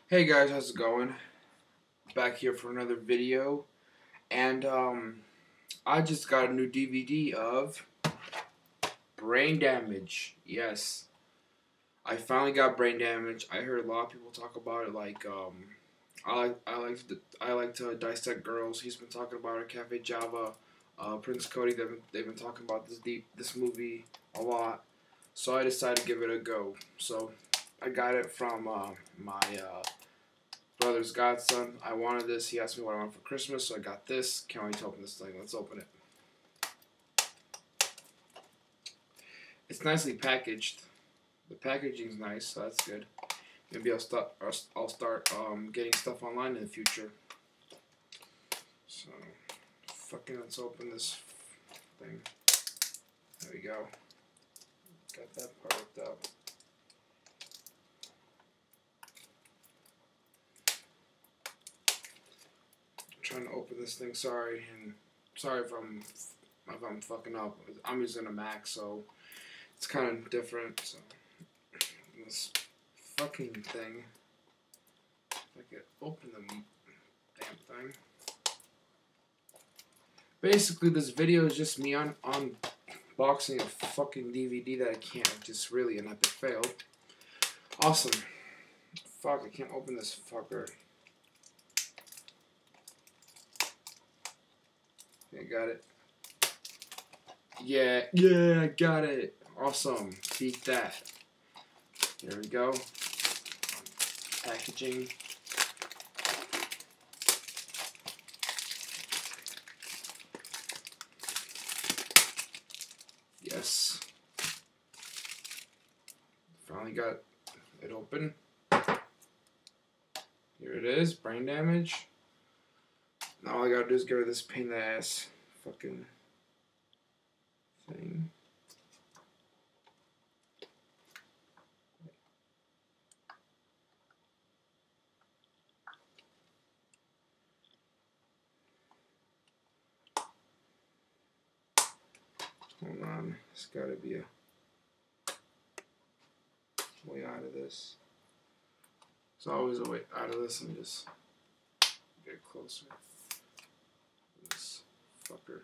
Hey guys, how's it going? Back here for another video, and I just got a new DVD of Brain Damage. Yes, I finally got Brain Damage. I heard a lot of people talk about it. I like to dissect girls. He's been talking about it. Cafe Java, Prince Cody. They've been talking about this movie a lot. So I decided to give it a go. So I got it from my brother's godson. I wanted this. He asked me what I wanted for Christmas, so I got this. Can't wait to open this thing. Let's open it. It's nicely packaged. The packaging's nice, so that's good. Maybe I'll start getting stuff online in the future. So, let's open this thing. There we go. Got that part worked out. Trying to open this thing. Sorry if I'm fucking up. I'm using a Mac, so it's kind of different. So this fucking thing. If I could open the damn thing. Basically, this video is just me unboxing a fucking DVD that I can't. Just really an epic fail. Awesome. Fuck, I can't open this fucker. Okay, got it. Yeah, I got it. Awesome. Beat that. There we go. Packaging. Yes. Finally got it open. Here it is. Brain Damage. Now all I gotta do is get rid of this pain in the ass fucking thing. Hold on, there's gotta be a way out of this. There's always a way out of this. Let me just get closer. This fucker.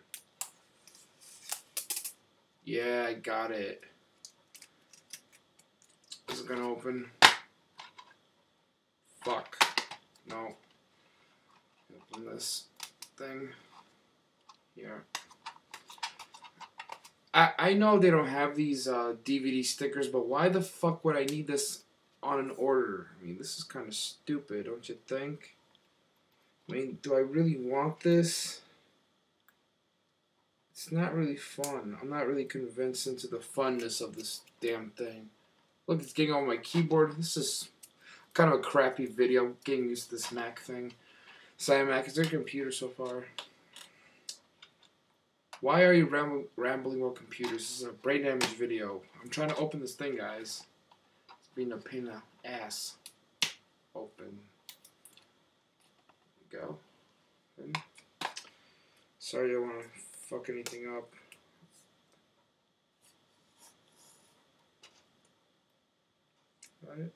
Yeah, I got it. Is it gonna open? Fuck. No. Open this thing. Here. I know they don't have these DVD stickers, but why the fuck would I need this on an order? I mean, this is kind of stupid, don't you think? I mean, do I really want this? It's not really fun. I'm not really convinced into the funness of this damn thing. Look, it's getting on my keyboard. This is kind of a crappy video. I'm getting used to this Mac thing. Mac, is there a computer so far? Why are you rambling about computers? This is a Brain Damage video. I'm trying to open this thing, guys. It's being a pain in the ass. Open. There we go. Open. Sorry, I don't want to fuck anything up. Got it?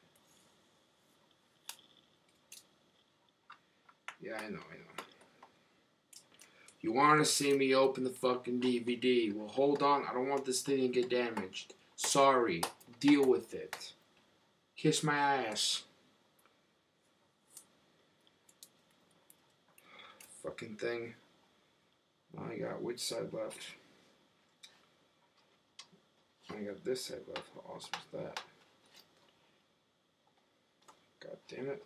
Yeah, I know. You want to see me open the fucking DVD. Well, hold on. I don't want this thing to get damaged. Sorry. Deal with it. Kiss my ass. Fucking thing. I got which side left? I got this side left. How awesome is that? God damn it.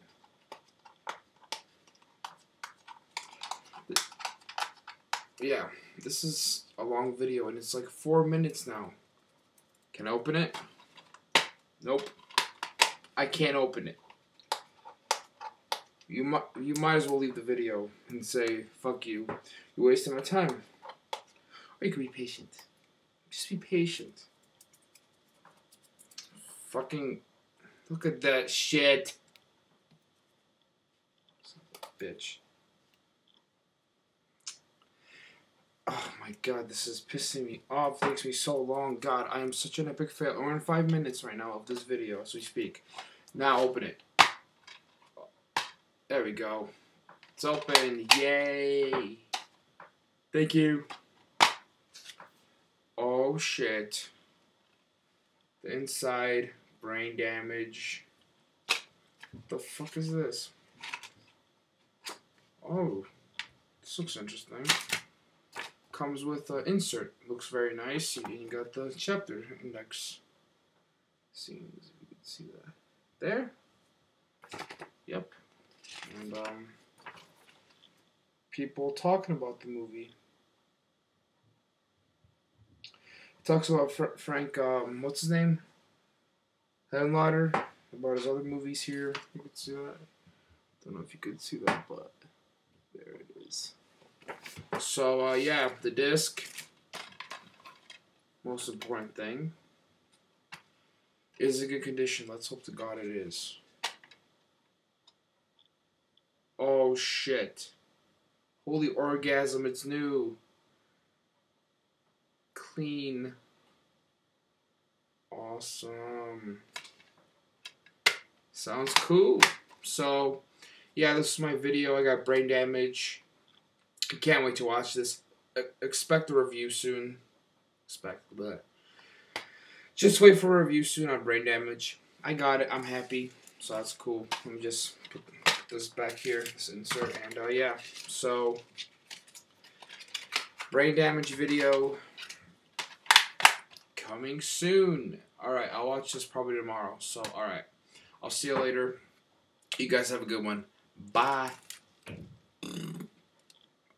Yeah, this is a long video and it's like 4 minutes now. Can I open it? Nope. I can't open it. You might as well leave the video and say, fuck you. You're wasting my time. Or you can be patient. Just be patient. Fucking look at that shit. Son of a bitch. Oh my god, this is pissing me off. It takes me so long. God, I am such an epic fail. We're in 5 minutes right now of this video as we speak. Now open it. There we go. It's open. Yay. Thank you. Oh shit. The inside, brain damage. What the fuck is this? Oh, this looks interesting. Comes with an insert. Looks very nice. And you got the chapter index. See if you can see that. There? Yep. And people talking about the movie. It talks about Frank, what's his name? Henenlotter, about his other movies here. You can see that. Don't know if you could see that, but there it is. So, yeah, the disc. Most important thing. Is in good condition. Let's hope to God it is. Oh, shit. Holy orgasm, it's new. Clean. Awesome. Sounds cool. So, yeah, this is my video. I got brain damage. I can't wait to watch this. Expect a review soon. Just wait for a review soon on brain damage. I got it. I'm happy. So that's cool. Let me just put this back here, this insert, and yeah. So, brain damage video coming soon. Alright, I'll watch this probably tomorrow. So, alright. I'll see you later. You guys have a good one. Bye.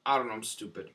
I don't know, I'm stupid.